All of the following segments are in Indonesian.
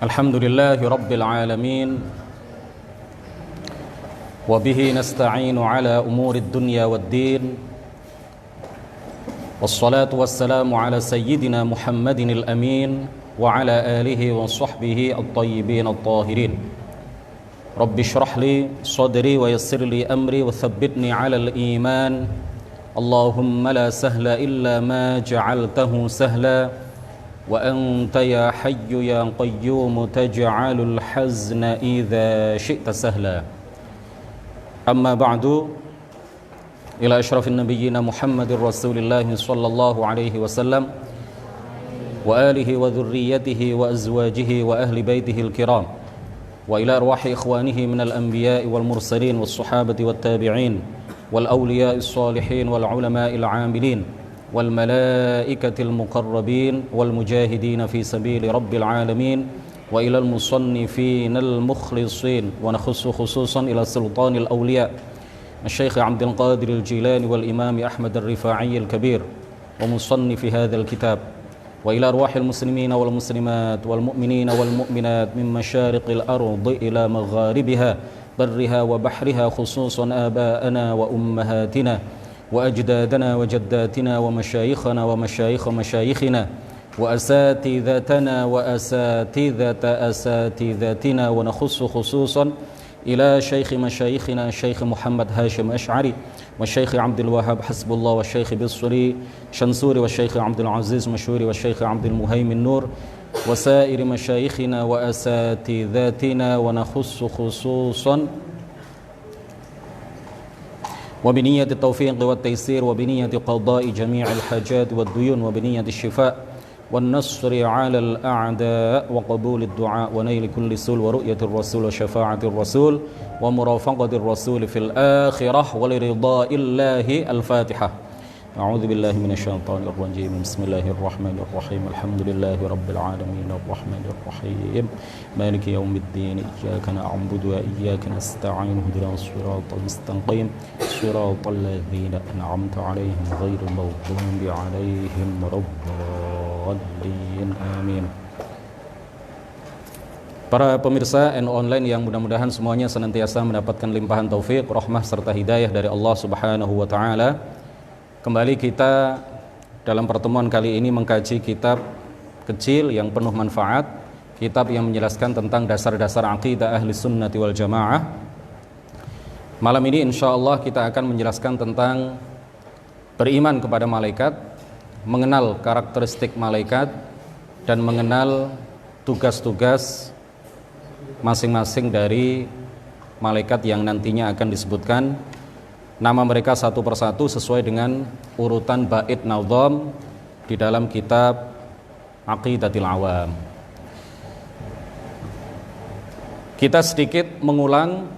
Alhamdulillahi Rabbil Alamin Wabihi nasta'inu ala umuri dunya wad-din Wassalatu wassalamu ala sayyidina Muhammadin al-amin Wa ala alihi wa sahbihi at-tayyibin at-tahirin Rabbi shrah li sadri wa yassir li amri wa thabbitni ala al-iman Allahumma la sahla illa ma ja'altahu sahla وأنت يا حي يا قيوم تجعل الحزن إذا شئت سهلا أما بعد إلى أشرف النبيين محمد رسول الله صلى الله عليه وسلم وآله وذريته وأزواجه وأهل بيته الكرام وإلى أرواح إخوانه من الأنبياء والمرسلين والصحابة والتابعين والأولياء الصالحين والعلماء العاملين والملائكة المقربين والمجاهدين في سبيل رب العالمين وإلى المصنفين المخلصين ونخص خصوصا إلى سلطان الأولياء الشيخ عبد القادر الجيلاني والإمام أحمد الرفاعي الكبير ومصنف هذا الكتاب وإلى أرواح المسلمين والمسلمات والمؤمنين والمؤمنات من مشارق الأرض إلى مغاربها برها وبحرها خصوصا آباءنا وأمهاتنا وأجدادنا وجداتنا ومشايخنا ومشايخ مشايخنا وأساتذتنا وأساتذة أساتذتنا ونخص خصوصا إلى شيخ مشايخنا الشيخ محمد هاشم أشعري والشيخ عبد الوهاب حسب الله والشيخ بصري شنصوري والشيخ عبد العزيز مشهوري والشيخ عبد المهيمن نور وسائر مشايخنا وأساتذتنا ونخص خصوصا وبنية التوفيق والتيسير وبنية قضاء جميع الحاجات والديون وبنية الشفاء والنصر على الأعداء وقبول الدعاء ونيل كل سول ورؤية الرسول وشفاعة الرسول ومرافقة الرسول في الآخرة ولرضاء الله الفاتحة أعوذ بالله من الشيطان الرجيم بسم الله الرحمن الرحيم الحمد لله رب العالمين الرحمن الرحيم مالك يوم الدين إياك نعبد وإياك نستعين اهدنا الصراط المستقيم صراط الذين أنعمت عليهم غير المغضوب عليهم ولا الضالين آمين. Para pemirsa NU Online yang mudah-mudahan semuanya senantiasa mendapatkan limpahan taufik, rahmah serta hidayah dari Allah Subhanahu wa taala. Kembali kita dalam pertemuan kali ini mengkaji kitab kecil yang penuh manfaat, kitab yang menjelaskan tentang dasar-dasar akidah ahli sunnati wal jamaah. Malam ini insya Allah kita akan menjelaskan tentang beriman kepada malaikat, mengenal karakteristik malaikat, dan mengenal tugas-tugas masing-masing dari malaikat yang nantinya akan disebutkan nama mereka satu persatu sesuai dengan urutan bait nazam di dalam kitab Aqidatul Awam. Kita sedikit mengulang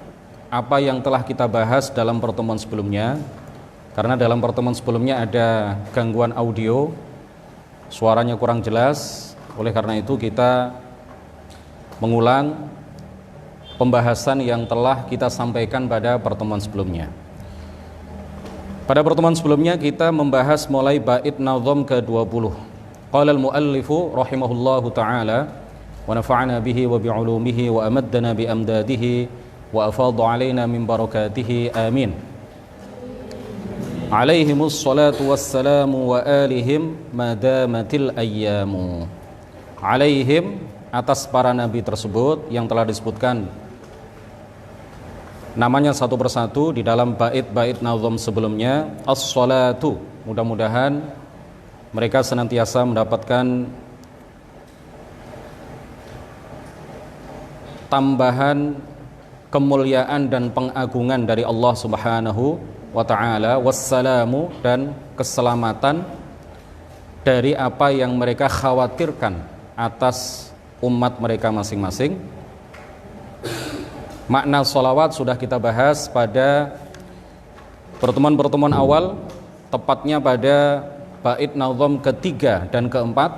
apa yang telah kita bahas dalam pertemuan sebelumnya, karena dalam pertemuan sebelumnya ada gangguan audio, suaranya kurang jelas. Oleh karena itu kita mengulang pembahasan yang telah kita sampaikan pada pertemuan sebelumnya. Pada pertemuan sebelumnya kita membahas mulai bait nazam ke-20. Qala al-muallifu rahimahullahu taala wa nafa'ana bihi wa bi'ulumihi wa amaddana bi amdadihi wa afadha alaina min barakatihi amin. Alaihimus salatu wassalamu wa alihim madamatil ayyamu. Alaihim, atas para nabi tersebut yang telah disebutkan namanya satu persatu di dalam bait-bait nazam sebelumnya. As-salatu, mudah-mudahan mereka senantiasa mendapatkan tambahan kemuliaan dan pengagungan dari Allah Subhanahu wa taala. Wassalamu, dan keselamatan dari apa yang mereka khawatirkan atas umat mereka masing-masing. Makna sholawat sudah kita bahas pada pertemuan-pertemuan awal, tepatnya pada bait nazam ketiga dan keempat.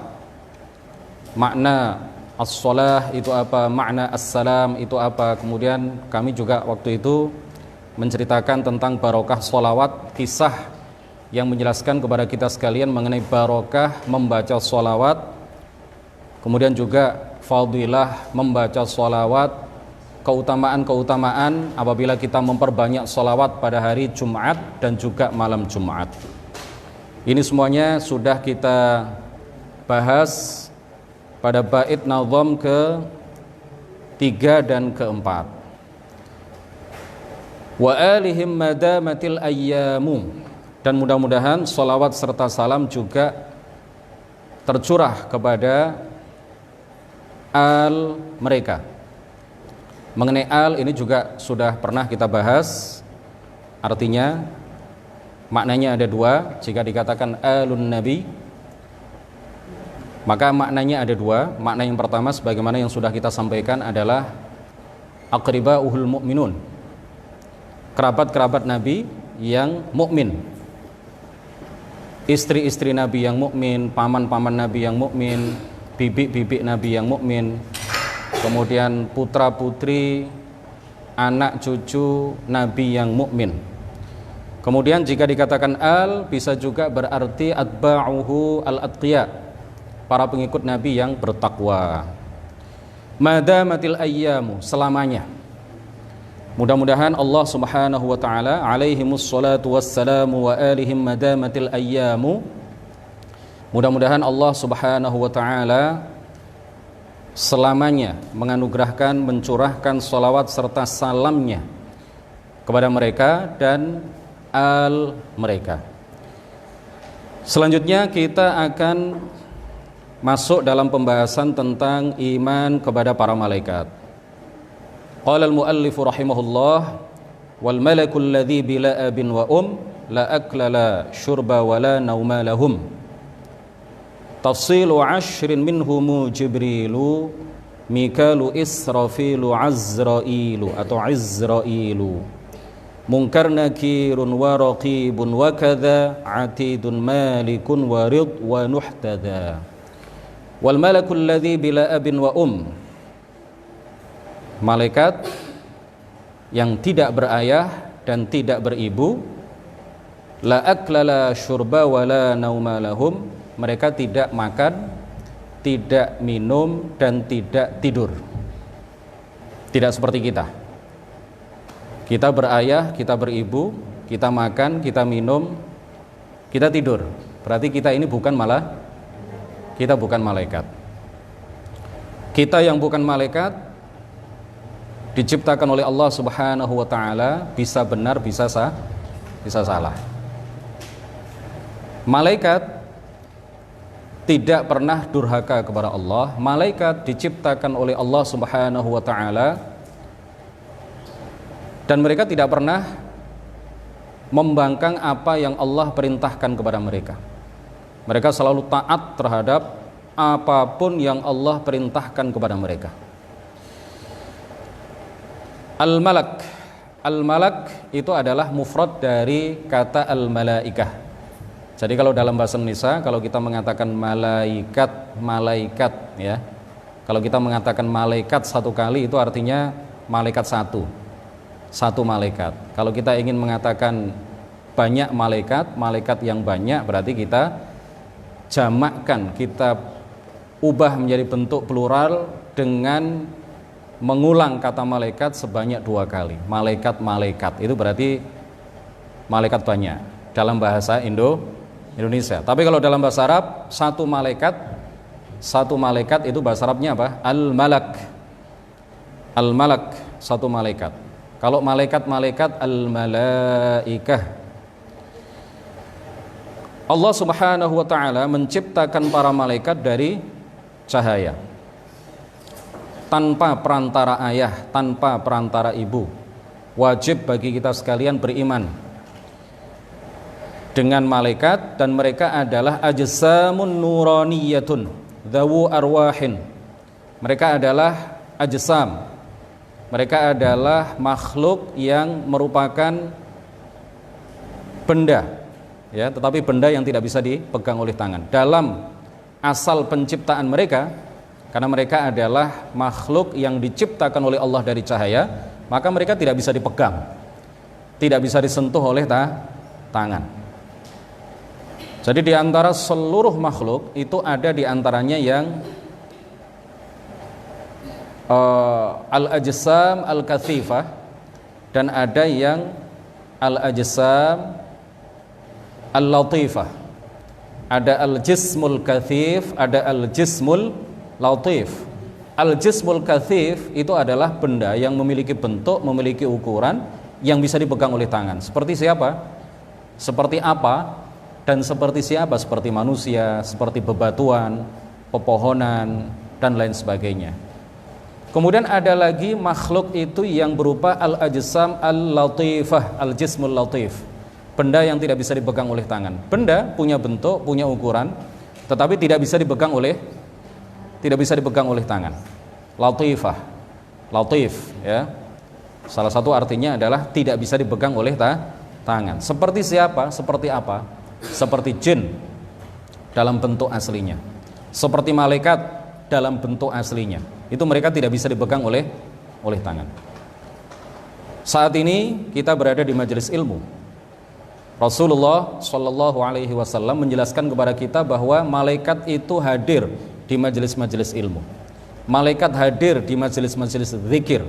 Makna as-shalah itu apa, makna as-salam itu apa. Kemudian kami juga waktu itu menceritakan tentang barokah sholawat, kisah yang menjelaskan kepada kita sekalian mengenai barokah membaca sholawat, kemudian juga fadilah membaca sholawat, keutamaan-keutamaan apabila kita memperbanyak sholawat pada hari Jumat dan juga malam Jumat. Ini semuanya sudah kita bahas pada bait nazam ke-3 dan ke-4. Wa alihim madamatil ayyamu, dan mudah-mudahan sholawat serta salam juga tercurah kepada al mereka. Mengenai al ini juga sudah pernah kita bahas. Artinya maknanya ada dua. Jika dikatakan alun nabi, maka maknanya ada dua. Makna yang pertama sebagaimana yang sudah kita sampaikan adalah aqribauhul mu'minun, kerabat-kerabat Nabi yang mukmin, istri-istri Nabi yang mukmin, paman-paman Nabi yang mukmin, bibik-bibik Nabi yang mukmin, kemudian putra-putri, anak cucu Nabi yang mukmin. Kemudian jika dikatakan al, bisa juga berarti atba'uhu al-atqiya, para pengikut Nabi yang bertakwa. Madamatil ayyamu, selamanya. Mudah-mudahan Allah Subhanahu wa taala alaihimus salatu wassalamu wa alihim madamatil ayyamu. Mudah-mudahan Allah Subhanahu wa taala selamanya menganugerahkan, mencurahkan salawat serta salamnya kepada mereka dan al mereka. Selanjutnya kita akan masuk dalam pembahasan tentang iman kepada para malaikat. Qala al-muallif rahimahullah, wal malakul ladzi bila abin wa la akla la syurba wa la nauma lahum. Tafsilu 'ashrin minhum Jibrilu, Mikalu, Israfilu, Azrailu atau Izrailu. Munkar nakirun wa raqibun wa kadza, atidun malikun wa rid wa nuhtada. Wal malakul ladzi bila abin wa malaikat yang tidak berayah dan tidak beribu, la akla la syurba wa la nauma lahum, mereka tidak makan, tidak minum dan tidak tidur. Tidak seperti kita. Kita berayah, kita beribu, kita makan, kita minum, kita tidur. Berarti kita ini bukan kita bukan malaikat. Kita yang bukan malaikat diciptakan oleh Allah Subhanahu wa taala, bisa benar, bisa salah. Malaikat tidak pernah durhaka kepada Allah. Malaikat diciptakan oleh Allah Subhanahu wa taala dan mereka tidak pernah membangkang apa yang Allah perintahkan kepada mereka. Mereka selalu taat terhadap apapun yang Allah perintahkan kepada mereka. Al-malak. Al-malak itu adalah mufrad dari kata al-malaikah. Jadi kalau dalam bahasa Indonesia, kalau kita mengatakan malaikat ya. Kalau kita mengatakan malaikat satu kali itu artinya malaikat satu. Satu malaikat. Kalau kita ingin mengatakan banyak malaikat, malaikat yang banyak, berarti kita jamakkan, kita ubah menjadi bentuk plural dengan mengulang kata malaikat sebanyak 2 kali. Malaikat-malaikat itu berarti malaikat banyak dalam bahasa Indonesia. Tapi kalau dalam bahasa Arab, satu malaikat itu bahasa Arabnya apa? Al-malak. Al-malak, satu malaikat. Kalau malaikat-malaikat al-malaikah. Allah Subhanahu wa taala menciptakan para malaikat dari cahaya, tanpa perantara ayah, tanpa perantara ibu. Wajib bagi kita sekalian beriman dengan malaikat, dan mereka adalah ajsamun nuraniyatun dzawu arwahin. Mereka adalah ajsam, mereka adalah makhluk yang merupakan benda ya, tetapi benda yang tidak bisa dipegang oleh tangan. Dalam asal penciptaan mereka, karena mereka adalah makhluk yang diciptakan oleh Allah dari cahaya, maka mereka tidak bisa dipegang, tidak bisa disentuh oleh tangan. Jadi di antara seluruh makhluk itu ada di antaranya yang al-ajsam al-kathifah dan ada yang al-ajsam al-latifah. Ada al-jismul kathif, ada al-jismul latif. Al-jismul kathif itu adalah benda yang memiliki bentuk, memiliki ukuran yang bisa dipegang oleh tangan. Seperti siapa? Seperti apa? Dan seperti siapa? Seperti manusia, seperti bebatuan, pepohonan, dan lain sebagainya. Kemudian ada lagi makhluk itu yang berupa al-ajsam al-latifah, al-jismul latif. Benda yang tidak bisa dipegang oleh tangan. Benda punya bentuk, punya ukuran, tetapi tidak bisa dipegang oleh tangan. Latifah, latif, ya. Salah satu artinya adalah tidak bisa dipegang oleh tangan. Seperti siapa? Seperti apa? Seperti jin dalam bentuk aslinya. Seperti malaikat dalam bentuk aslinya. Itu mereka tidak bisa dipegang oleh tangan. Saat ini kita berada di majelis ilmu. Rasulullah Shallallahu Alaihi Wasallam menjelaskan kepada kita bahwa malaikat itu hadir di majelis-majelis ilmu. Malaikat hadir di majelis-majelis zikir.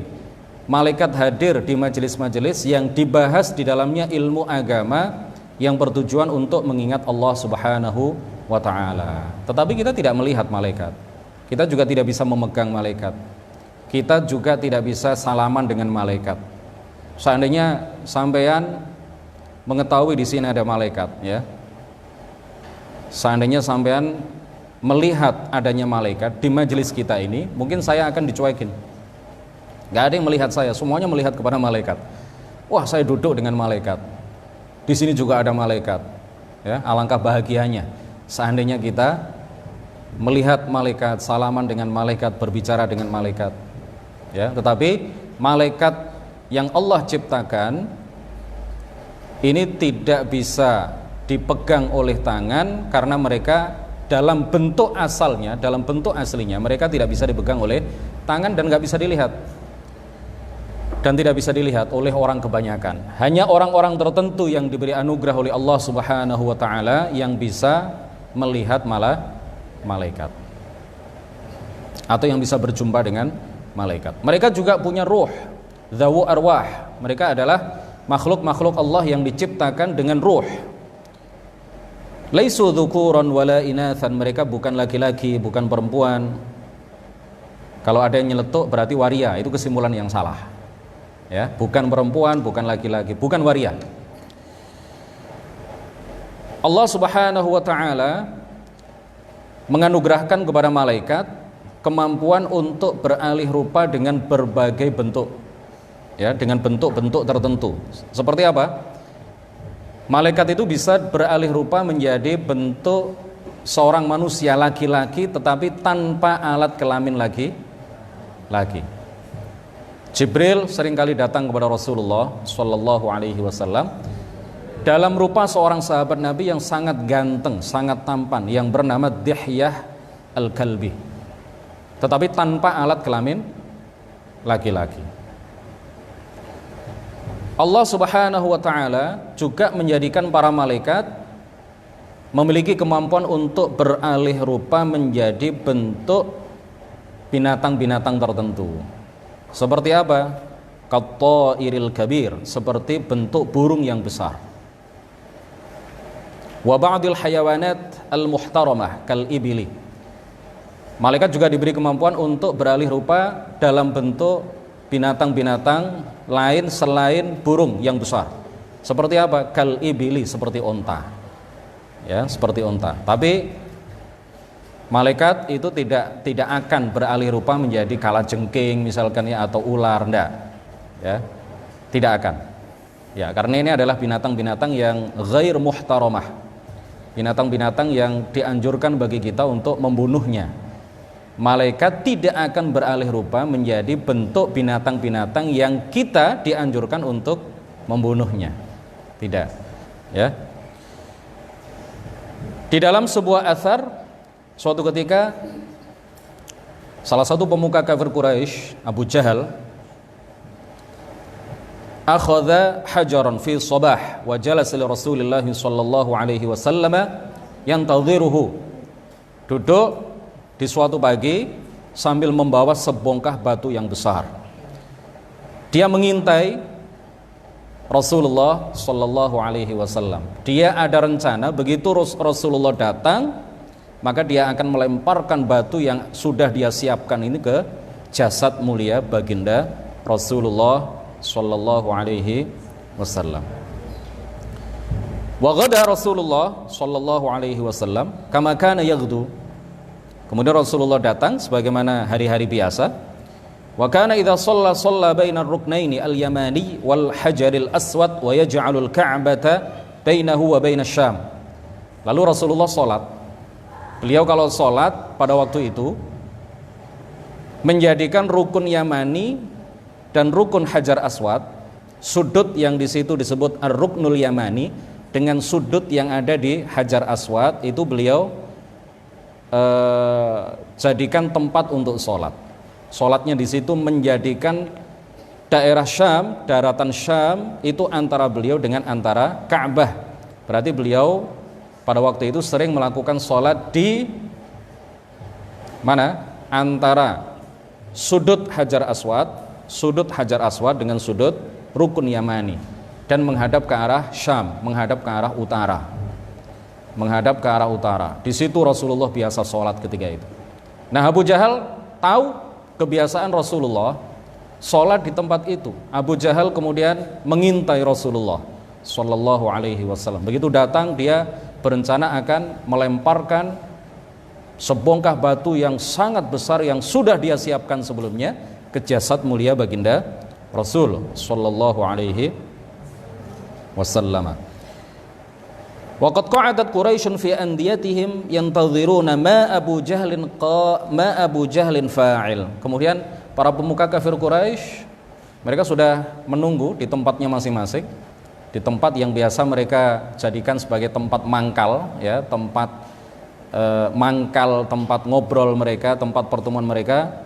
Malaikat hadir di majelis-majelis yang dibahas di dalamnya ilmu agama yang bertujuan untuk mengingat Allah Subhanahu wa Ta'ala. Tetapi kita tidak melihat malaikat. Kita juga tidak bisa memegang malaikat. Kita juga tidak bisa salaman dengan malaikat. Seandainya sampean mengetahui di sini ada malaikat, ya. Seandainya sampean melihat adanya malaikat di majelis kita ini, mungkin saya akan dicuekin. Gak ada yang melihat saya, semuanya melihat kepada malaikat. Wah, saya duduk dengan malaikat. Di sini juga ada malaikat. Ya, alangkah bahagianya seandainya kita melihat malaikat, salaman dengan malaikat, berbicara dengan malaikat. Ya, tetapi malaikat yang Allah ciptakan ini tidak bisa dipegang oleh tangan karena mereka dalam bentuk asalnya, dalam bentuk aslinya mereka tidak bisa dipegang oleh tangan dan nggak bisa dilihat. Dan tidak bisa dilihat oleh orang kebanyakan. Hanya orang-orang tertentu yang diberi anugerah oleh Allah Subhanahu wa Ta'ala yang bisa melihat malaikat atau yang bisa berjumpa dengan malaikat. Mereka juga punya ruh, dzawu arwah. Mereka adalah makhluk-makhluk Allah yang diciptakan dengan ruh. Laisu dzukuran wala inathan. Mereka bukan laki-laki, bukan perempuan. Kalau ada yang nyeletuk berarti waria, itu kesimpulan yang salah. Ya, bukan perempuan, bukan laki-laki, bukan waria. Allah Subhanahu wa Ta'ala menganugerahkan kepada malaikat kemampuan untuk beralih rupa dengan berbagai bentuk. Ya, dengan bentuk-bentuk tertentu. Seperti apa? Malaikat itu bisa beralih rupa menjadi bentuk seorang manusia laki-laki tetapi tanpa alat kelamin laki. Jibril seringkali datang kepada Rasulullah Shallallahu Alaihi Wasallam dalam rupa seorang sahabat Nabi yang sangat ganteng, sangat tampan, yang bernama Dihyah Al-Kalbi, tetapi tanpa alat kelamin laki-laki. Allah Subhanahu wa Ta'ala juga menjadikan para malaikat memiliki kemampuan untuk beralih rupa menjadi bentuk binatang-binatang tertentu. Seperti apa? Qattairil kabir, seperti bentuk burung yang besar. Wa ba'dil hayawanat al-muhtaramah kal ibili. Malaikat juga diberi kemampuan untuk beralih rupa dalam bentuk binatang-binatang lain selain burung yang besar. Seperti apa? Kal ibili, seperti onta. Ya, seperti onta. Tapi malaikat itu tidak akan beralih rupa menjadi kalajengking misalkan ya, atau ular, enggak. Ya. Tidak akan. Ya, karena ini adalah binatang-binatang yang ghair muhtaramah. Binatang-binatang yang dianjurkan bagi kita untuk membunuhnya. Malaikat tidak akan beralih rupa menjadi bentuk binatang-binatang yang kita dianjurkan untuk membunuhnya. Tidak. Ya. Di dalam sebuah athar, suatu ketika salah satu pemuka kafir Quraisy, Abu Jahal, akhadha hajaran fi sabah wa jalasa li Rasulillah sallallahu alaihi wasallam yantadhiruhu. Duduk di suatu pagi sambil membawa sebongkah batu yang besar. Dia mengintai Rasulullah Shallallahu Alaihi Wasallam. Dia ada rencana begitu Rasulullah datang, maka dia akan melemparkan batu yang sudah dia siapkan ini ke jasad mulia baginda Rasulullah Shallallahu Alaihi Wasallam. Wa ghada Rasulullah Shallallahu Alaihi Wasallam kama kana yaghdu. Kemudian Rasulullah datang sebagaimana hari-hari biasa. Wa kana idza shalla bainar ruknaini al-yamani wal hajaril aswad wa yaj'alul ka'bata bainahu wa bainasy Syam. Lalu Rasulullah salat. Beliau kalau salat pada waktu itu menjadikan rukun Yamani dan rukun Hajar Aswad, sudut yang di situ disebut ar-ruknul Yamani dengan sudut yang ada di Hajar Aswad itu beliau jadikan tempat untuk sholat. Sholatnya di situ menjadikan daerah Syam, daratan Syam itu antara beliau dengan antara Ka'bah. Berarti beliau pada waktu itu sering melakukan sholat di mana? Antara sudut Hajar Aswad dengan sudut rukun Yamani dan menghadap ke arah Syam, menghadap ke arah utara. Di situ Rasulullah biasa sholat ketika itu. Nah, Abu Jahal tahu kebiasaan Rasulullah sholat di tempat itu. Abu Jahal kemudian mengintai Rasulullah Shallallahu Alaihi Wasallam. Begitu datang, dia berencana akan melemparkan sebongkah batu yang sangat besar yang sudah dia siapkan sebelumnya ke jasad mulia baginda Rasul Shallallahu Alaihi Wasallam. Waqad qa'adat Quraisyun fi andiyatihim yantadhiruna ma Abu Jahlin fa'il. Kemudian para pemuka kafir Quraisy mereka sudah menunggu di tempatnya masing-masing, di tempat yang biasa mereka jadikan sebagai tempat mangkal, ya, tempat tempat ngobrol mereka, tempat pertemuan mereka.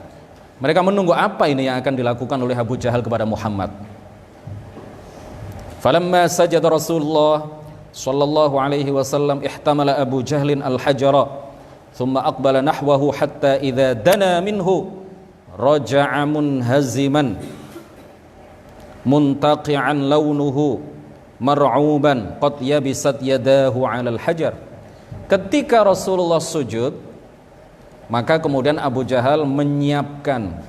Mereka menunggu apa ini yang akan dilakukan oleh Abu Jahal kepada Muhammad. Falamma sajada Rasulullah sallallahu alaihi wasallam ihtamala Abu Jahlin al-hajara thumma aqbala nahwahu hatta idza dana minhu raja'a munhaziman muntaqi'an launuhu mar'uban qad yabisat yadahu 'alal hajar. Ketika Rasulullah sujud, maka kemudian Abu Jahal menyiapkan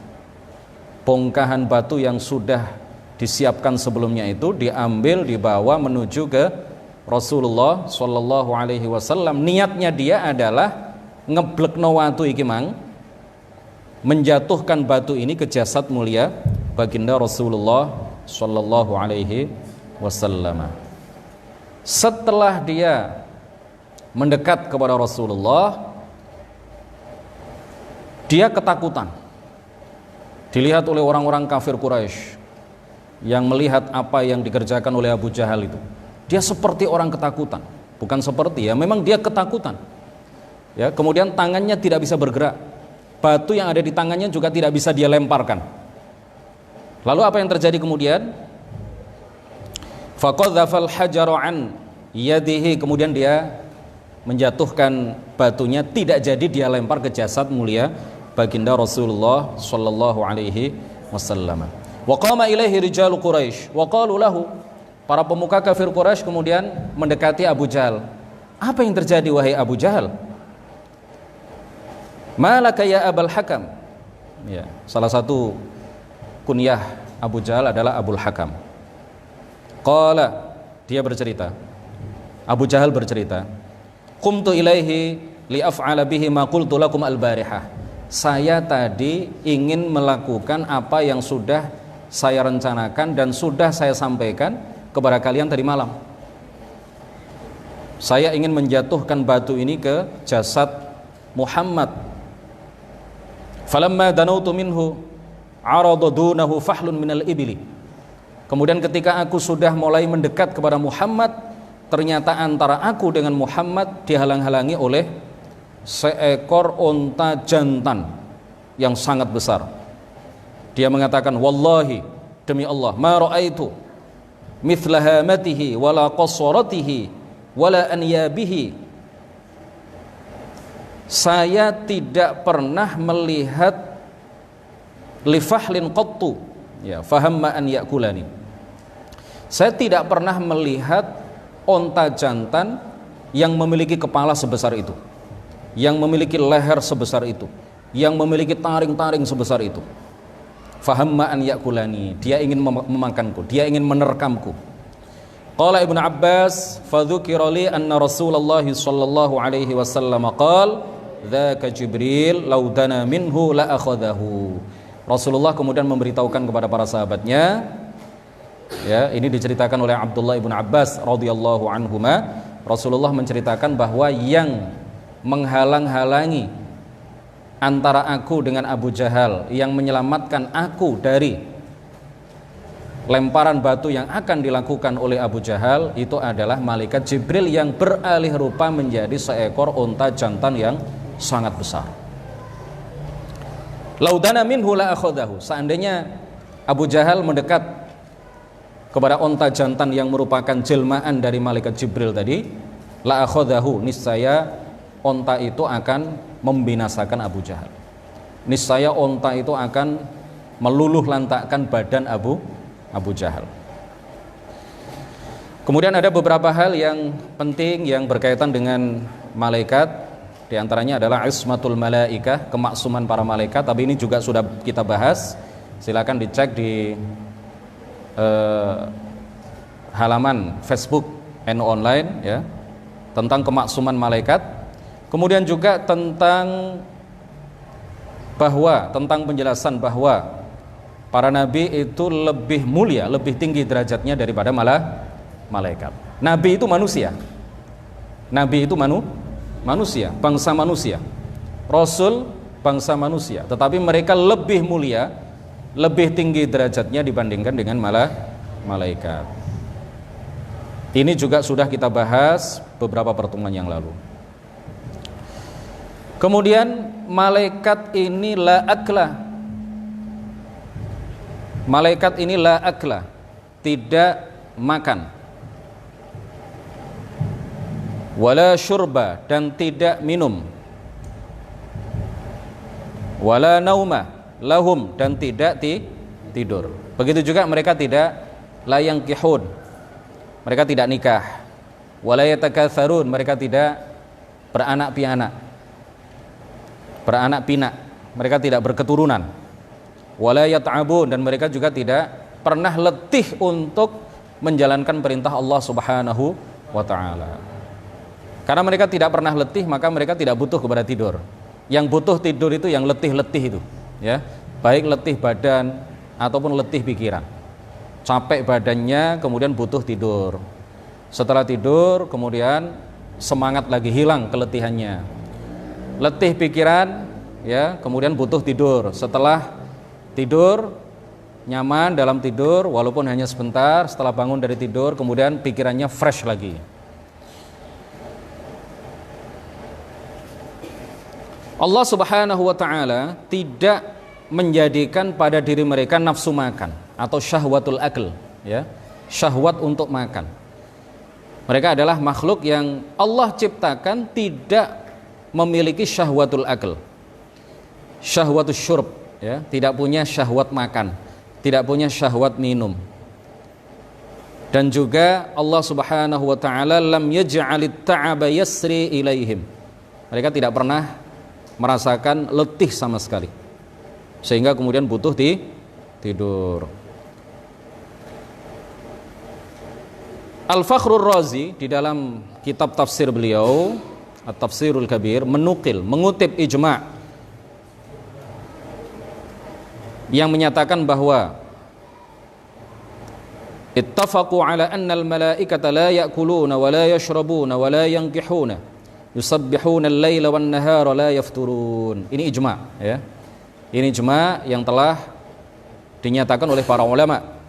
bongkahan batu yang sudah disiapkan sebelumnya itu, diambil, dibawa menuju ke Rasulullah Shallallahu Alaihi Wasallam. Niatnya dia adalah ngeblekno watu iki mang, menjatuhkan batu ini ke jasad mulia baginda Rasulullah Shallallahu Alaihi Wasallam. Setelah dia mendekat kepada Rasulullah, dia ketakutan. Dilihat oleh orang-orang kafir Quraisy yang melihat apa yang dikerjakan oleh Abu Jahal itu. Dia seperti orang ketakutan. Bukan seperti, ya, memang dia ketakutan. Ya, kemudian tangannya tidak bisa bergerak. Batu yang ada di tangannya juga tidak bisa dia lemparkan. Lalu apa yang terjadi kemudian? Faqadzafal hajaru an yadihi, kemudian dia menjatuhkan batunya, tidak jadi dia lempar ke jasad mulia baginda Rasulullah sallallahu alaihi wasallam. Wa qama ilaihi rijalu Quraisy wa qalu lahu, para pemuka kafir Quraisy kemudian mendekati Abu Jahal. Apa yang terjadi wahai Abu Jahal? Malaka ya Abul Hakam. Ya, salah satu kunyah Abu Jahal adalah Abul Hakam. Qala, dia bercerita, Abu Jahal bercerita, qumtu ilaihi li af'ala bihi ma qultu lakum al-barihah. Saya tadi ingin melakukan apa yang sudah saya rencanakan dan sudah saya sampaikan kepada kalian tadi malam. Saya ingin menjatuhkan batu ini ke jasad Muhammad. Falamma danautu minhu arada dunahu fahlun minal ibli. Kemudian ketika aku sudah mulai mendekat kepada Muhammad, ternyata antara aku dengan Muhammad dihalang-halangi oleh seekor unta jantan yang sangat besar. Dia mengatakan, wallahi, demi Allah, ma ra'aitu mithla hamatihi wala qasaratihi wala anyabihi. Saya tidak pernah melihat li fahlin qattu ya fahamma an yakulani. Saya tidak pernah melihat onta jantan yang memiliki kepala sebesar itu, yang memiliki leher sebesar itu, yang memiliki taring-taring sebesar itu. Fahamma an yakulani, dia ingin memakanku, dia ingin menerkamku. Qala Ibnu Abbas, fadzukira li anna Rasulullah sallallahu alaihi wasallam qala, dzaka Jibril law dana minhu la akhadahu. Rasulullah kemudian memberitahukan kepada para sahabatnya, ya, ini diceritakan oleh Abdullah Ibnu Abbas radhiyallahu anhuma. Rasulullah menceritakan bahwa yang menghalang-halangi antara aku dengan Abu Jahal, yang menyelamatkan aku dari lemparan batu yang akan dilakukan oleh Abu Jahal, itu adalah malaikat Jibril yang beralih rupa menjadi seekor unta jantan yang sangat besar. Laudana minhu la akhadahu, seandainya Abu Jahal mendekat kepada unta jantan yang merupakan jelmaan dari malaikat Jibril tadi, la akhadahu, niscaya unta itu akan membinasakan Abu Jahal. Niscaya unta itu akan meluluh lantakkan badan Abu Jahal. Kemudian ada beberapa hal yang penting yang berkaitan dengan malaikat. Di antaranya adalah ismatul malaikah, kemaksuman para malaikat. Tapi ini juga sudah kita bahas. Silakan dicek di halaman Facebook NU Online ya, tentang kemaksuman malaikat. Kemudian juga tentang penjelasan bahwa para nabi itu lebih mulia, lebih tinggi derajatnya daripada malaikat. Nabi itu manusia. Nabi itu manusia, bangsa manusia. Rasul bangsa manusia, tetapi mereka lebih mulia, lebih tinggi derajatnya dibandingkan dengan malaikat. Ini juga sudah kita bahas beberapa pertemuan yang lalu. Kemudian malaikat ini la akla. Malaikat ini la akla, tidak makan. Wala syurba, dan tidak minum. Wala nauma lahum, dan tidak tidur. Begitu juga mereka tidak la yanqihun, mereka tidak nikah. Wala yatakatsarun, mereka tidak beranak pinak, mereka tidak berketurunan. Wala yat'abun, dan mereka juga tidak pernah letih untuk menjalankan perintah Allah Subhanahu wa taala. Karena mereka tidak pernah letih, maka mereka tidak butuh kepada tidur. Yang butuh tidur itu yang letih-letih itu, ya. Baik letih badan ataupun letih pikiran. Capek badannya, kemudian butuh tidur. Setelah tidur, kemudian semangat lagi, hilang keletihannya. Letih pikiran, ya, kemudian butuh tidur. Setelah tidur, nyaman dalam tidur walaupun hanya sebentar, setelah bangun dari tidur kemudian pikirannya fresh lagi. Allah Subhanahu wa taala tidak menjadikan pada diri mereka nafsu makan atau syahwatul akl, ya, syahwat untuk makan. Mereka adalah makhluk yang Allah ciptakan tidak memiliki syahwatul akl, syahwatul syurb, ya, tidak punya syahwat makan, tidak punya syahwat minum. Dan juga Allah Subhanahu wa taala lam yaj'alit ta'aba yasri ilaihim. Mereka tidak pernah merasakan letih sama sekali, sehingga kemudian butuh tidur. Al-Fakhrur Razi di dalam kitab tafsir beliau At-Tafsirul Kabir mengutip ijma' yang menyatakan bahwa ittafaqu ala anna al-malaikata la ya'kuluna wa la yashrabuna wa la yanqihuna yusabbihuna al-laila wan nahara la yafturun. Ini ijma', ya. Ini ijma' yang telah dinyatakan oleh para ulama.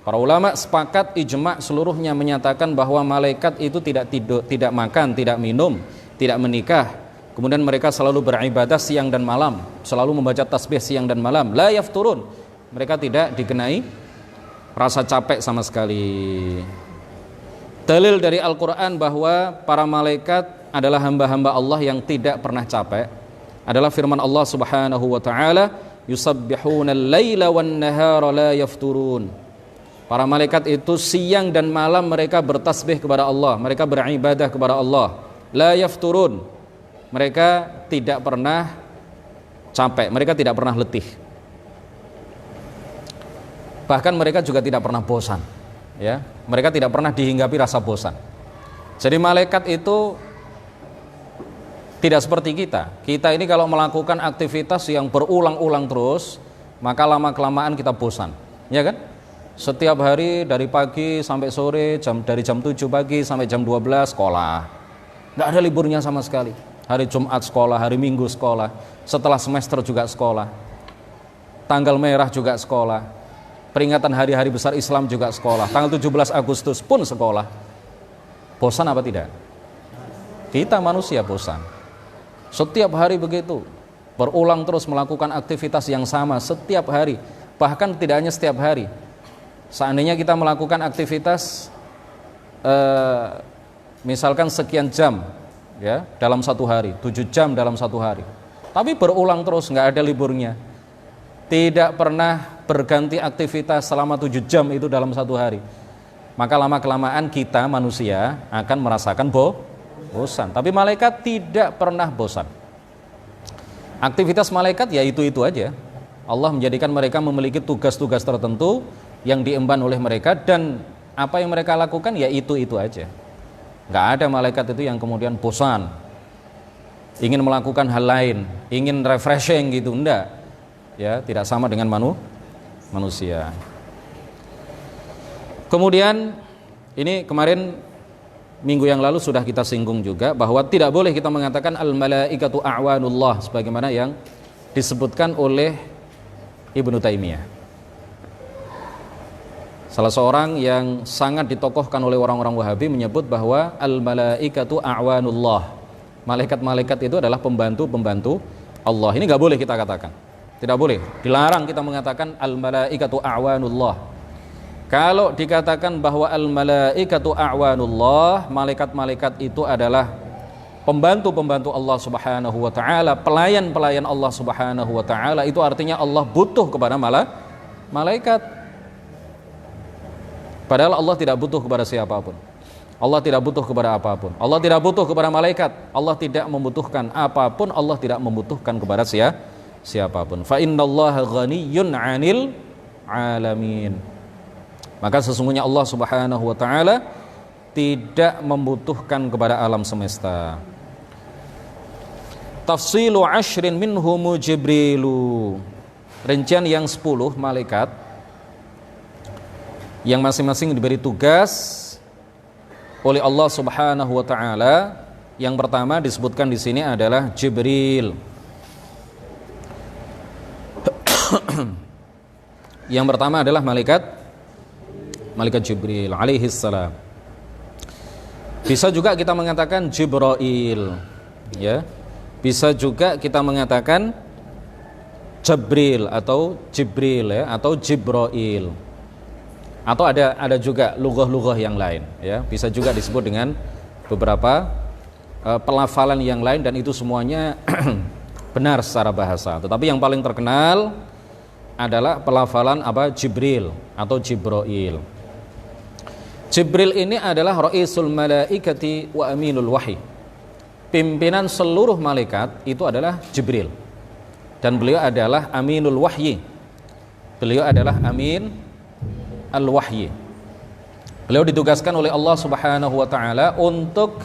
Para ulama sepakat ijma' seluruhnya menyatakan bahwa malaikat itu tidak tidur, tidak makan, tidak minum, tidak menikah. Kemudian mereka selalu beribadah siang dan malam, selalu membaca tasbih siang dan malam. La yafturun. Mereka tidak dikenai rasa capek sama sekali. Dalil dari Al-Quran bahwa para malaikat adalah hamba-hamba Allah yang tidak pernah capek adalah firman Allah Subhanahu wa taala, yusabbihuna al-laila wan-nahara la yafturun. Para malaikat itu siang dan malam mereka bertasbih kepada Allah, mereka beribadah kepada Allah. La yafturun. Mereka tidak pernah capek, mereka tidak pernah letih. Bahkan mereka juga tidak pernah bosan, ya. Mereka tidak pernah dihinggapi rasa bosan. Jadi malaikat itu tidak seperti kita. Kita ini kalau melakukan aktivitas yang berulang-ulang terus, maka lama-kelamaan kita bosan, ya kan? Setiap hari dari pagi sampai sore, dari jam 7 pagi sampai jam 12 sekolah. Nggak ada liburnya sama sekali. Hari Jumat sekolah, hari Minggu sekolah, setelah semester juga sekolah. Tanggal merah juga sekolah. Peringatan hari-hari besar Islam juga sekolah. Tanggal 17 Agustus pun sekolah. Bosan apa tidak? Kita manusia bosan. Setiap hari begitu. Berulang terus melakukan aktivitas yang sama setiap hari. Bahkan tidak hanya setiap hari. Seandainya kita melakukan aktivitas misalkan sekian jam, ya, dalam satu hari, 7 jam dalam satu hari, tapi berulang terus, nggak ada liburnya, tidak pernah berganti aktivitas selama 7 jam itu dalam satu hari, maka lama-kelamaan kita manusia akan merasakan bosan. Tapi malaikat tidak pernah bosan. Aktivitas malaikat ya itu aja. Allah menjadikan mereka memiliki tugas-tugas tertentu yang diemban oleh mereka, dan apa yang mereka lakukan ya itu aja. Nggak ada malaikat itu yang kemudian bosan, ingin melakukan hal lain, ingin refreshing gitu, enggak. Ya, tidak sama dengan manusia. Kemudian ini kemarin minggu yang lalu sudah kita singgung juga bahwa tidak boleh kita mengatakan al-malaikatu a'wanullah sebagaimana yang disebutkan oleh Ibnu Taimiyah. Salah seorang yang sangat ditokohkan oleh orang-orang Wahabi menyebut bahwa al-malaikatu a'wanullah. Malaikat-malaikat itu adalah pembantu-pembantu Allah. Ini nggak boleh kita katakan. Tidak boleh. Dilarang kita mengatakan al-malaikatu a'wanullah. Kalau dikatakan bahwa al-malaikatu a'wanullah, malaikat-malaikat itu adalah pembantu-pembantu Allah Subhanahu wa taala, pelayan-pelayan Allah Subhanahu wa taala, itu artinya Allah butuh kepada malaikat. Padahal Allah tidak butuh kepada siapapun. Allah tidak butuh kepada apapun. Allah tidak butuh kepada malaikat. Allah tidak membutuhkan apapun. Allah tidak membutuhkan kepada siapapun. Fa innallaha ghaniyyun 'anil 'alamin. Maka sesungguhnya Allah Subhanahu wa taala tidak membutuhkan kepada alam semesta. Tafsilu 'ashrin minhum Jibrilu. Rincian yang 10 malaikat yang masing-masing diberi tugas oleh Allah Subhanahu wa taala. Yang pertama disebutkan di sini adalah Jibril. Yang pertama adalah malaikat Jibril alaihi salam. Bisa juga kita mengatakan Jibril, ya. Bisa juga kita mengatakan Jibril atau Jibril, ya, atau Jibril. Atau ada juga lughah-lughah yang lain, ya. Bisa juga disebut dengan beberapa pelafalan yang lain, dan itu semuanya benar secara bahasa. Tetapi yang paling terkenal adalah pelafalan Jibril atau Jibril. Jibril ini adalah Ra'isul Malaikati wa Aminul Wahyi. Pimpinan seluruh malaikat itu adalah Jibril. Dan beliau adalah Aminul Wahyi. Beliau adalah Amin Al-Wahyi. Beliau ditugaskan oleh Allah Subhanahu wa taala untuk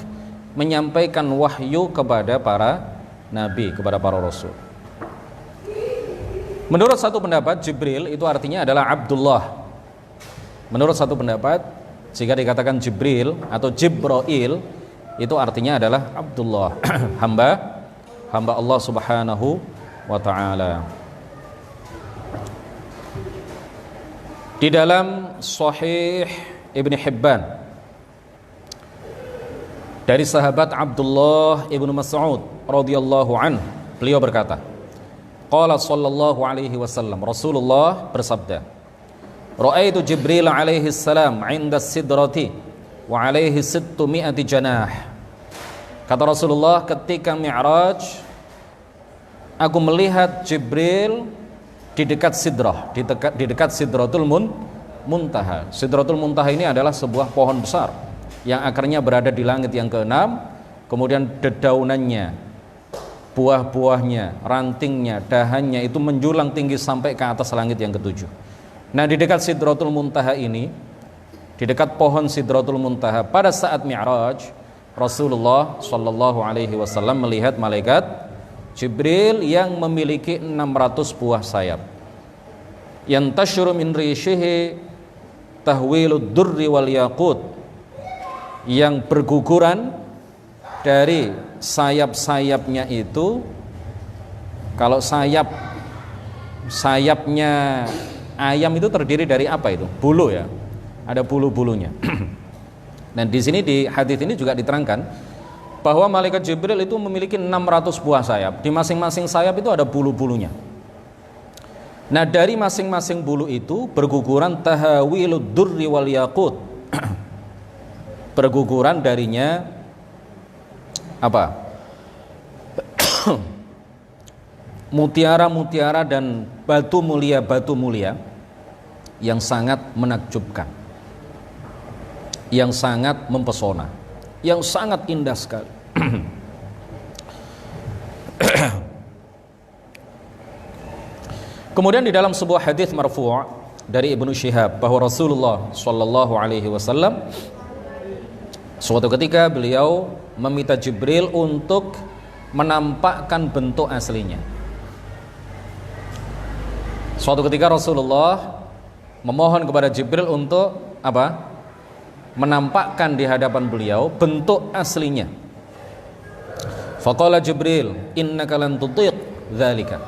menyampaikan wahyu kepada para nabi, kepada para rasul. Menurut satu pendapat, Jibril itu artinya adalah Abdullah. Menurut satu pendapat, jika dikatakan Jibril atau Jibril, itu artinya adalah Abdullah, hamba Allah Subhanahu wa taala. Di dalam Sahih Ibn Hibban dari sahabat Abdullah Ibn Mas'ud radhiyallahu anhu, beliau berkata, qala sallallahu alaihi wasallam, Rasulullah bersabda, ra'aitu Jibril alaihi salam 'inda sidrati wa alaihi 600 janah. Kata Rasulullah, ketika Mi'raj aku melihat Jibril di dekat Sidrah, di dekat Sidratul Muntaha. Sidratul Muntaha ini adalah sebuah pohon besar yang akarnya berada di langit yang keenam, kemudian dedaunannya, buah-buahnya, rantingnya, dahannya itu menjulang tinggi sampai ke atas langit yang ketujuh. Nah, di dekat Sidratul Muntaha ini, di dekat pohon Sidratul Muntaha, pada saat Mi'raj, Rasulullah Shallallahu Alaihi Wasallam melihat malaikat Jibril yang memiliki 600 buah sayap. Yantashuru min rishihi tahwilud durri wal yaqut, yang berguguran dari sayap-sayapnya itu. Kalau sayapnya ayam itu terdiri dari apa itu? Bulu ya. Ada bulu-bulunya. Dan di sini di hadis ini juga diterangkan bahwa malaikat Jibril itu memiliki 600 buah sayap. Di masing-masing sayap itu ada bulu-bulunya. Nah, dari masing-masing bulu itu berguguran tahawilud durri wal yaqut. Berguguran darinya apa? Mutiara-mutiara dan batu mulia yang sangat menakjubkan, yang sangat mempesona, yang sangat indah sekali. Kemudian di dalam sebuah hadis marfu' dari Ibnu Syihab bahwa Rasulullah Shallallahu Alaihi Wasallam suatu ketika beliau meminta Jibril untuk menampakkan bentuk aslinya. Suatu ketika Rasulullah memohon kepada Jibril untuk apa? Menampakkan di hadapan beliau bentuk aslinya. Faqala Jibril, innaka lan tutiq dzalika.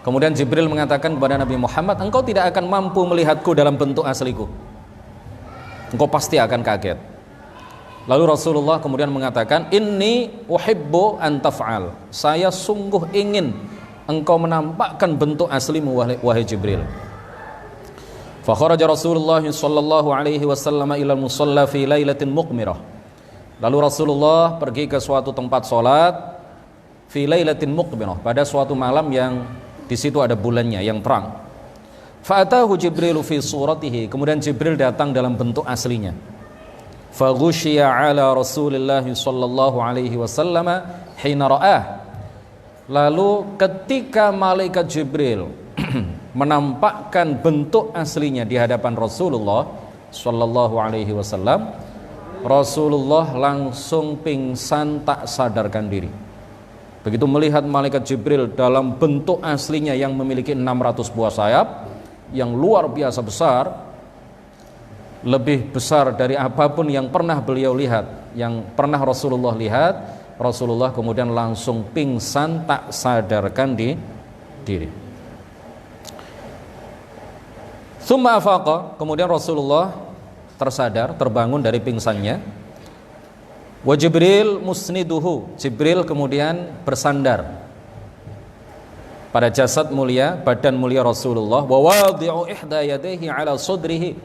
Kemudian Jibril mengatakan kepada Nabi Muhammad, engkau tidak akan mampu melihatku dalam bentuk asliku. Engkau pasti akan kaget. Lalu Rasulullah kemudian mengatakan, inni uhibbu an taf'al. Saya sungguh ingin engkau menampakkan bentuk aslimu wahai Jibril. Fa kharaja Rasulullah sallallahu alaihi wasallam ila al-musalla fi lailatin muqmirah. Lalu Rasulullah pergi ke suatu tempat salat fi lailatin muqmirah, pada suatu malam yang di situ ada bulannya yang terang. Fa atahu Jibril fi suratihi, kemudian Jibril datang dalam bentuk aslinya. Fa ghusyiya ala Rasulillah sallallahu alaihi wasallam hina ra'ah. Lalu ketika malaikat Jibril menampakkan bentuk aslinya di hadapan Rasulullah Sallallahu Alaihi Wasallam, Rasulullah langsung pingsan tak sadarkan diri. Begitu melihat malaikat Jibril dalam bentuk aslinya yang memiliki 600 buah sayap yang luar biasa besar, lebih besar dari apapun yang pernah beliau lihat, yang pernah Rasulullah lihat, Rasulullah kemudian langsung pingsan tak sadarkan diri. Tsumma afaqa, kemudian Rasulullah tersadar, terbangun dari pingsannya. Wa Jibril musniduhu, Jibril kemudian bersandar pada jasad mulia, badan mulia Rasulullah. Wa wadi'u ihda yadayhi ala sudrihi,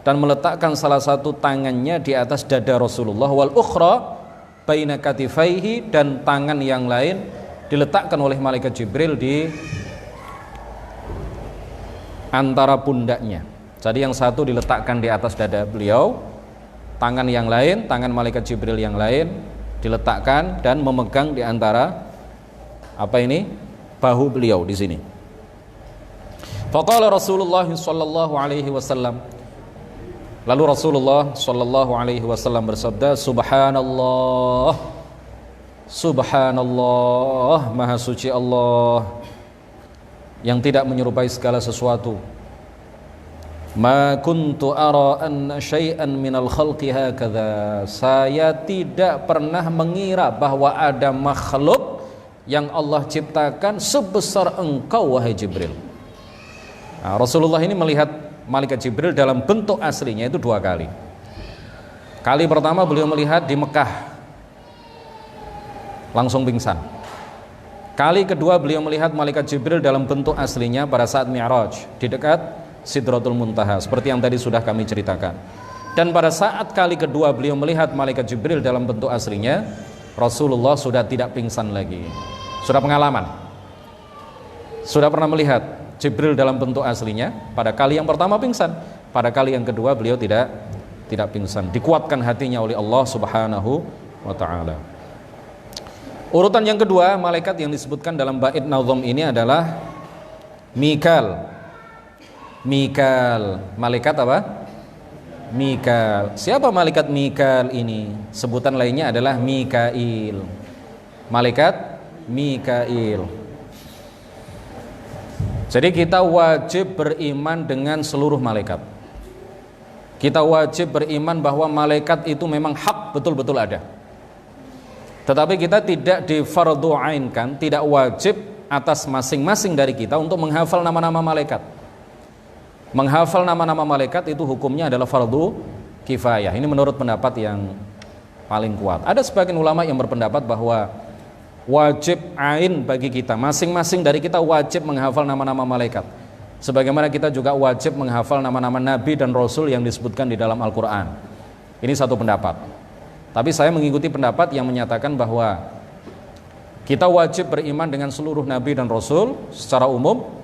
dan meletakkan salah satu tangannya di atas dada Rasulullah. Wal ukhra baina katifaihi, dan tangan yang lain diletakkan oleh malaikat Jibril di antara pundaknya. Jadi yang satu diletakkan di atas dada beliau, tangan yang lain, tangan malaikat Jibril yang lain diletakkan dan memegang di antara apa ini? Bahu beliau di sini. Faqala Rasulullah sallallahu alaihi wasallam, lalu Rasulullah sallallahu alaihi wasallam bersabda, Subhanallah, Subhanallah, Maha suci Allah yang tidak menyerupai segala sesuatu. Ma kuntu ara anna syai'an minal khalqi hakadha. Saya tidak pernah mengira bahwa ada makhluk yang Allah ciptakan sebesar engkau wahai Jibril. Nah, Rasulullah ini melihat malaikat Jibril dalam bentuk aslinya itu 2 kali. Kali pertama beliau melihat di Mekah, langsung pingsan. Kali kedua beliau melihat malaikat Jibril dalam bentuk aslinya pada saat Mi'raj di dekat Sidratul Muntaha, seperti yang tadi sudah kami ceritakan. Dan pada saat kali kedua beliau melihat malaikat Jibril dalam bentuk aslinya, Rasulullah sudah tidak pingsan lagi. Sudah pengalaman, sudah pernah melihat Jibril dalam bentuk aslinya. Pada kali yang pertama pingsan, pada kali yang kedua beliau tidak pingsan, dikuatkan hatinya oleh Allah Subhanahu wa taala. Urutan yang kedua, malaikat yang disebutkan dalam bait nazm ini adalah Mikal. Malaikat apa? Mikal. Siapa malaikat Mikal ini? Sebutan lainnya adalah Mikail. Malaikat Mikail. Jadi kita wajib beriman dengan seluruh malaikat. Kita wajib beriman bahwa malaikat itu memang hak, betul-betul ada. Tetapi kita tidak difardu'ainkan, tidak wajib atas masing-masing dari kita untuk menghafal nama-nama malaikat. Menghafal nama-nama malaikat itu hukumnya adalah fardu kifayah. Ini menurut pendapat yang paling kuat. Ada sebagian ulama yang berpendapat bahwa wajib ain bagi kita, masing-masing dari kita wajib menghafal nama-nama malaikat. Sebagaimana kita juga wajib menghafal nama-nama nabi dan rasul yang disebutkan di dalam Al-Quran. Ini satu pendapat. Tapi saya mengikuti pendapat yang menyatakan bahwa kita wajib beriman dengan seluruh nabi dan rasul secara umum.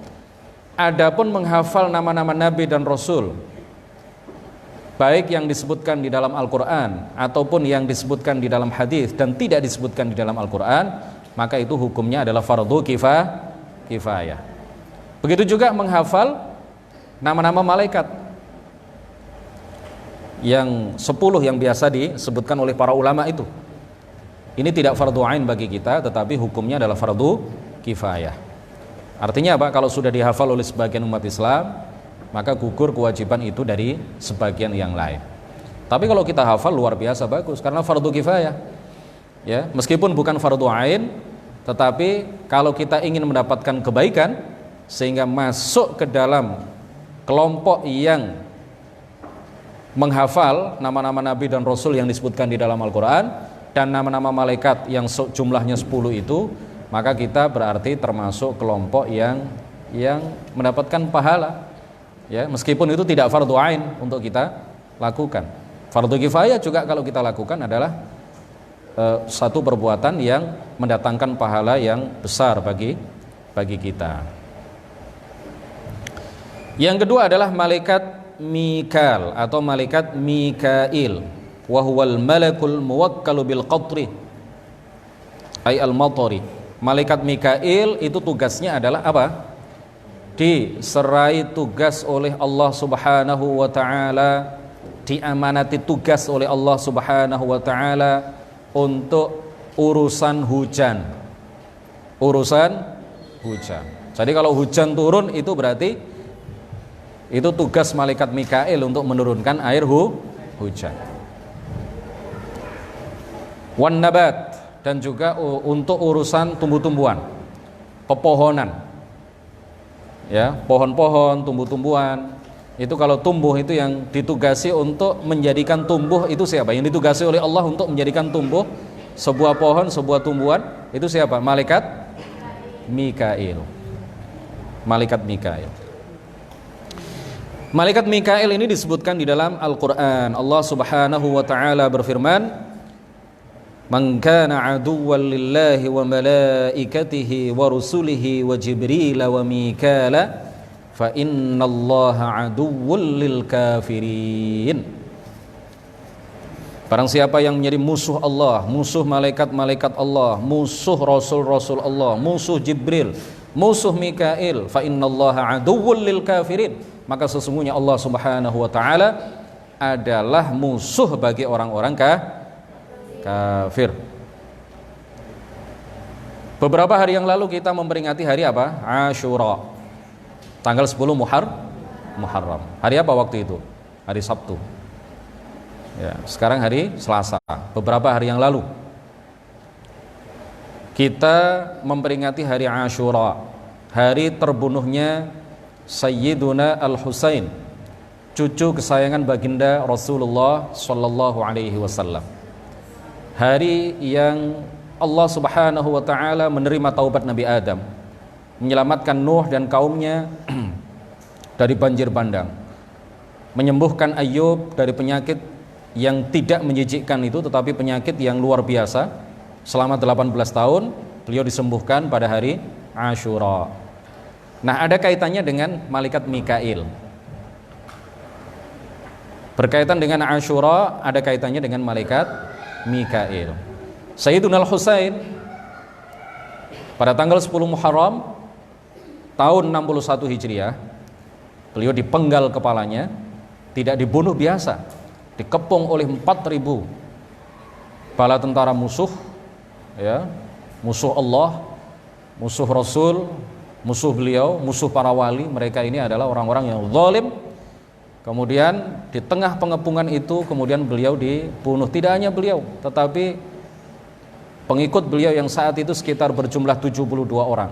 Adapun menghafal nama-nama nabi dan rasul, baik yang disebutkan di dalam Al-Quran ataupun yang disebutkan di dalam hadis dan tidak disebutkan di dalam Al-Quran, maka itu hukumnya adalah fardu kifayah. Begitu juga menghafal nama-nama malaikat yang 10 yang biasa disebutkan oleh para ulama itu. Ini tidak fardu ain bagi kita, tetapi hukumnya adalah fardu kifayah. Artinya apa? Kalau sudah dihafal oleh sebagian umat Islam, maka gugur kewajiban itu dari sebagian yang lain. Tapi kalau kita hafal luar biasa bagus, karena fardu kifayah. Ya, meskipun bukan fardu ain, tetapi kalau kita ingin mendapatkan kebaikan sehingga masuk ke dalam kelompok yang menghafal nama-nama nabi dan rasul yang disebutkan di dalam Al-Quran dan nama-nama malaikat yang jumlahnya 10 itu, maka kita berarti termasuk kelompok yang mendapatkan pahala. Ya, meskipun itu tidak fardu ain untuk kita lakukan. Fardu kifayah juga kalau kita lakukan adalah satu perbuatan yang mendatangkan pahala yang besar bagi kita. Yang kedua adalah malaikat Mikal atau malaikat Mikail, wa huwal malakul muwakkalu bil qatri ay al matari. Malaikat Mikail itu tugasnya adalah apa? Diserai tugas oleh Allah Subhanahu wa taala, diamanati tugas oleh Allah Subhanahu wa taala untuk urusan hujan. Jadi kalau hujan turun itu berarti itu tugas malaikat Mikail untuk menurunkan air hujan. Wan nabat, dan juga untuk urusan tumbuh-tumbuhan, pepohonan. Ya, pohon-pohon, tumbuh-tumbuhan. Itu kalau tumbuh itu yang ditugasi untuk menjadikan tumbuh itu siapa? Yang ditugasi oleh Allah untuk menjadikan tumbuh sebuah pohon, sebuah tumbuhan, itu siapa? Malaikat Mikail. Malaikat Mikail. Malaikat Mikail ini disebutkan di dalam Al-Quran. Allah Subhanahu wa ta'ala berfirman, Man kana aduwwan lillahi wa malaikatihi wa rusulihi wa Jibril wa Mikala fa innallaha aduwwun lil kafirin. Barang siapa yang menjadi musuh Allah, musuh malaikat-malaikat Allah, musuh rasul-rasul Allah, musuh Jibril, musuh Mikail, fa innallaha aduwwun lil kafirin, maka sesungguhnya Allah Subhanahu wa taala adalah musuh bagi orang-orang kafir. Beberapa hari yang lalu kita memperingati hari apa? Asyura. Tanggal 10 Muharram. Hari apa waktu itu? Hari Sabtu. Ya, sekarang hari Selasa. Beberapa hari yang lalu kita memperingati hari Asyura, hari terbunuhnya Sayyiduna Al-Husain, cucu kesayangan baginda Rasulullah sallallahu alaihi wasallam. Hari yang Allah Subhanahu wa taala menerima taubat Nabi Adam, menyelamatkan Nuh dan kaumnya dari banjir bandang, menyembuhkan Ayub dari penyakit yang tidak menjijikkan itu, tetapi penyakit yang luar biasa. Selama 18 tahun beliau disembuhkan pada hari Asyura. Nah, ada kaitannya dengan malaikat Mikail. Berkaitan dengan Asyura, ada kaitannya dengan malaikat Mikail. Sayyiduna Al-Husain pada tanggal 10 Muharram tahun 61 Hijriah, beliau dipenggal kepalanya, tidak dibunuh biasa, dikepung oleh 4.000 bala tentara musuh, ya, musuh Allah, musuh Rasul, musuh beliau, musuh para wali. Mereka ini adalah orang-orang yang zalim. Kemudian di tengah pengepungan itu kemudian beliau dibunuh. Tidak hanya beliau, tetapi pengikut beliau yang saat itu sekitar berjumlah 72 orang.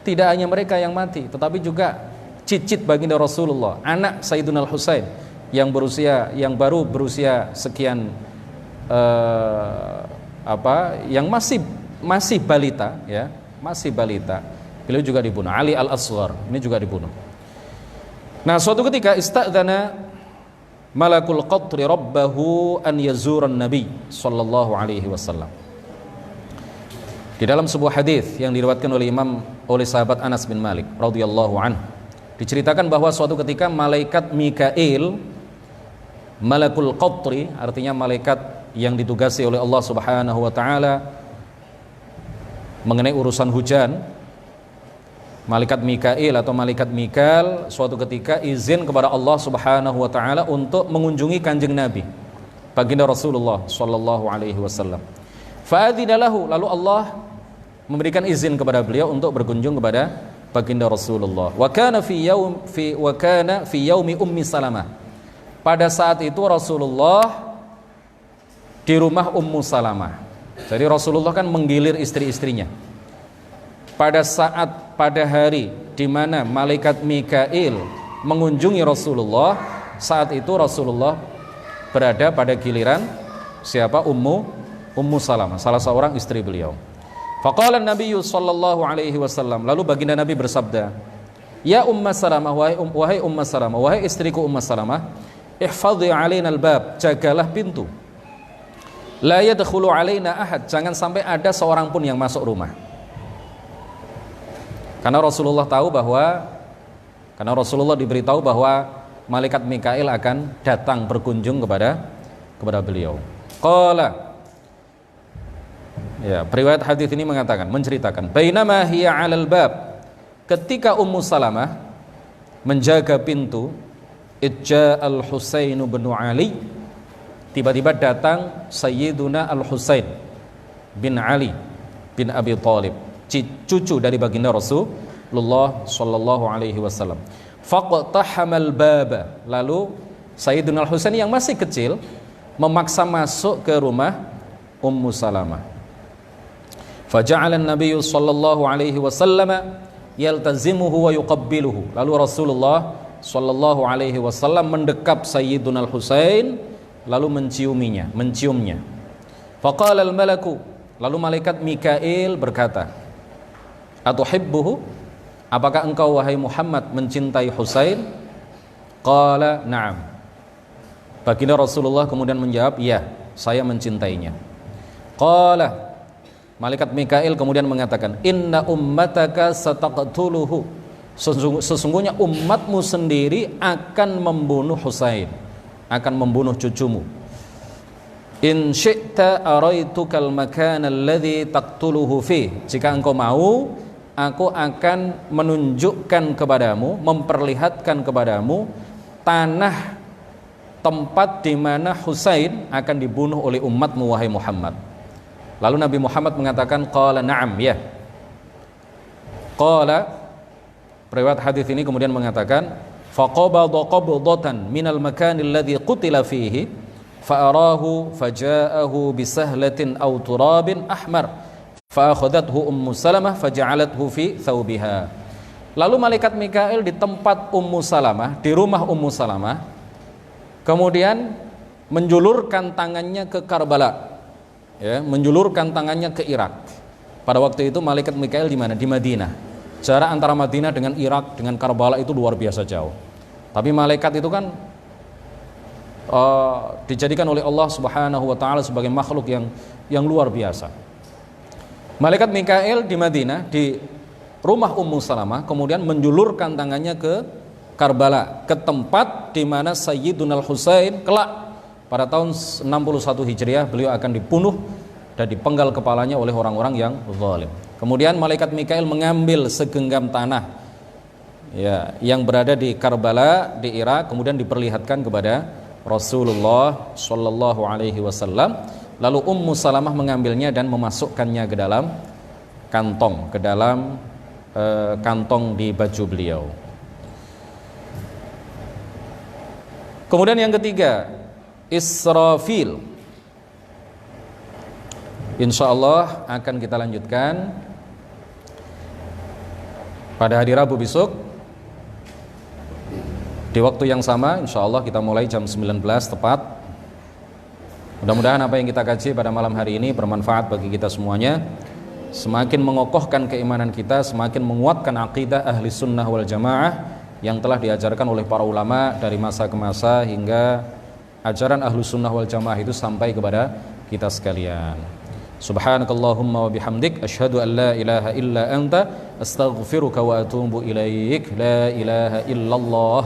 Tidak hanya mereka yang mati, tetapi juga cicit baginda Rasulullah, anak Sayyidina Al-Husain yang baru berusia sekian yang masih balita, ya, masih balita. Beliau juga dibunuh. Ali Al-Asghar ini juga dibunuh. Nah, suatu ketika istadzana malakul qatri rabbahu an yazuran nabi sallallahu alaihi wasallam. Di dalam sebuah hadis yang diriwayatkan oleh sahabat Anas bin Malik radhiyallahu anhu, diceritakan bahwa suatu ketika malaikat Mikail, malakul qatri, artinya malaikat yang ditugasi oleh Allah Subhanahu wa taala mengenai urusan hujan, malaikat Mikail atau malaikat Mikal suatu ketika izin kepada Allah Subhanahu wa taala untuk mengunjungi Kanjeng Nabi baginda Rasulullah sallallahu alaihi wasallam. Fa'adzina lahu, lalu Allah memberikan izin kepada beliau untuk berkunjung kepada baginda Rasulullah. Wa kana fi yaumi Ummi Salamah. Pada saat itu Rasulullah di rumah Ummu Salamah. Jadi Rasulullah kan menggilir istri-istrinya. Pada hari di mana malaikat Mikail mengunjungi Rasulullah, saat itu Rasulullah berada pada giliran siapa? Ummu Salamah, salah seorang istri beliau. Faqala Nabi sallallahu alaihi wasallam, lalu baginda Nabi bersabda, "Ya Ummu Salamah, wahai Ummu Salamah, wahai istriku Ummu Salamah, ihfadhi alaina al-bab, jagalah pintu. La yadkhulu alaina ahad, jangan sampai ada seorang pun yang masuk rumah." Karena Rasulullah diberitahu bahwa malaikat Mikail akan datang berkunjung kepada beliau. Qala, ya, periwayat hadis ini menceritakan, bainama hiya 'alal bab, ketika Ummu Salamah menjaga pintu, idja al-Husain bin Ali, tiba-tiba datang Sayyiduna Al-Husain bin Ali bin Abi Thalib, cucu dari baginda Rasulullah sallallahu alaihi wasallam. Faqtahamal baba, lalu Sayyidina Al-Husain yang masih kecil memaksa masuk ke rumah Ummu Salamah. Faja'ala an-nabiy sallallahu alaihi wasallam yaltazimuhu wa yuqabbiluhu, lalu Rasulullah sallallahu alaihi wasallam mendekap Sayyidina Al-Husain lalu menciumnya. Faqala al-malaku, lalu malaikat Mikail berkata, "Atuhibbuhu? Apakah engkau wahai Muhammad mencintai Husain?" Qala na'am. Baginda Rasulullah kemudian menjawab, "Ya, saya mencintainya." Qala, malaikat Mikail kemudian mengatakan, "Inna ummataka sataqtuluhu." Sesungguhnya umatmu sendiri akan membunuh Husain, akan membunuh cucumu. "In syi'ta araitukal makana alladhi taqtuluhu fi." Jika engkau mau, aku akan menunjukkan kepadamu, memperlihatkan kepadamu tanah tempat di mana Husain akan dibunuh oleh umatmu wahai Muhammad. Lalu Nabi Muhammad mengatakan, qala na'am, ya. Qala, periwayat hadis ini kemudian mengatakan, faqabada qabdatan minal makan alladhi qutila fihi fa'arahu faja'ahu bisahlatin aw turabin ahmar fa'akhadathu Ummu Salamah faja'alathu fi thawbiha. Lalu malaikat Mikail di tempat Ummu Salamah, di rumah Ummu Salamah, kemudian menjulurkan tangannya ke Karbala, ya, menjulurkan tangannya ke Irak. Pada waktu itu malaikat Mikail di mana? Di Madinah. Jarak antara Madinah dengan Irak dengan Karbala itu luar biasa jauh. Tapi malaikat itu kan dijadikan oleh Allah Subhanahu wa taala sebagai makhluk yang luar biasa. Malaikat Mikail di Madinah, di rumah Ummu Salamah, kemudian menjulurkan tangannya ke Karbala, ke tempat di mana Sayyiduna Al-Husain kelak pada tahun 61 Hijriah beliau akan dibunuh dan dipenggal kepalanya oleh orang-orang yang zalim. Kemudian malaikat Mikail mengambil segenggam tanah ya yang berada di Karbala di Irak, kemudian diperlihatkan kepada Rasulullah Shallallahu Alaihi Wasallam. Lalu Ummu Salamah mengambilnya dan memasukkannya ke dalam kantong di baju beliau. Kemudian yang ketiga, Israfil. Insya Allah akan kita lanjutkan pada hari Rabu besok di waktu yang sama. Insya Allah kita mulai jam 19 tepat. Mudah-mudahan apa yang kita kaji pada malam hari ini bermanfaat bagi kita semuanya, semakin mengokohkan keimanan kita, semakin menguatkan akidah ahli sunnah wal jamaah yang telah diajarkan oleh para ulama dari masa ke masa hingga ajaran ahlu sunnah wal jamaah itu sampai kepada kita sekalian. Subhanakallahumma wa bihamdik, asyhadu an la ilaha illa anta, astaghfiruka wa atubu ilaik. La ilaha illallah.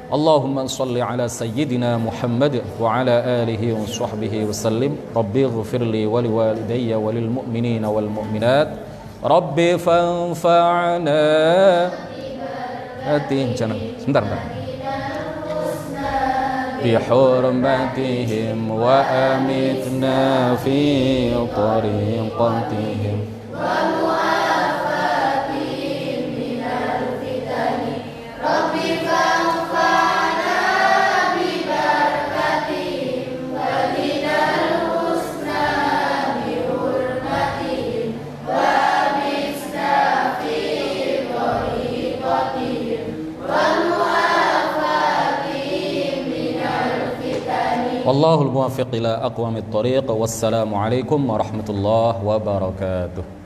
Allahumma salli ala sayyidina Muhammad wa ala alihi wa sahbihi wa sallim. Rabbi ighfirli wa liwalidayya wa lil mu'minina wal mu'minat. Rabbi fanfa'na. Sebentar. بحرمتهم وأمتنا في طريقتهم ومعافاتهم من الفتن رب فانفعنا ببركتهم وزدنا الحسنى بحرمتهم وأمتنا في طريقتهم Wallahul muwaffiq ila aqwamit thariq. Wassalamu alaikum warahmatullahi wabarakatuh.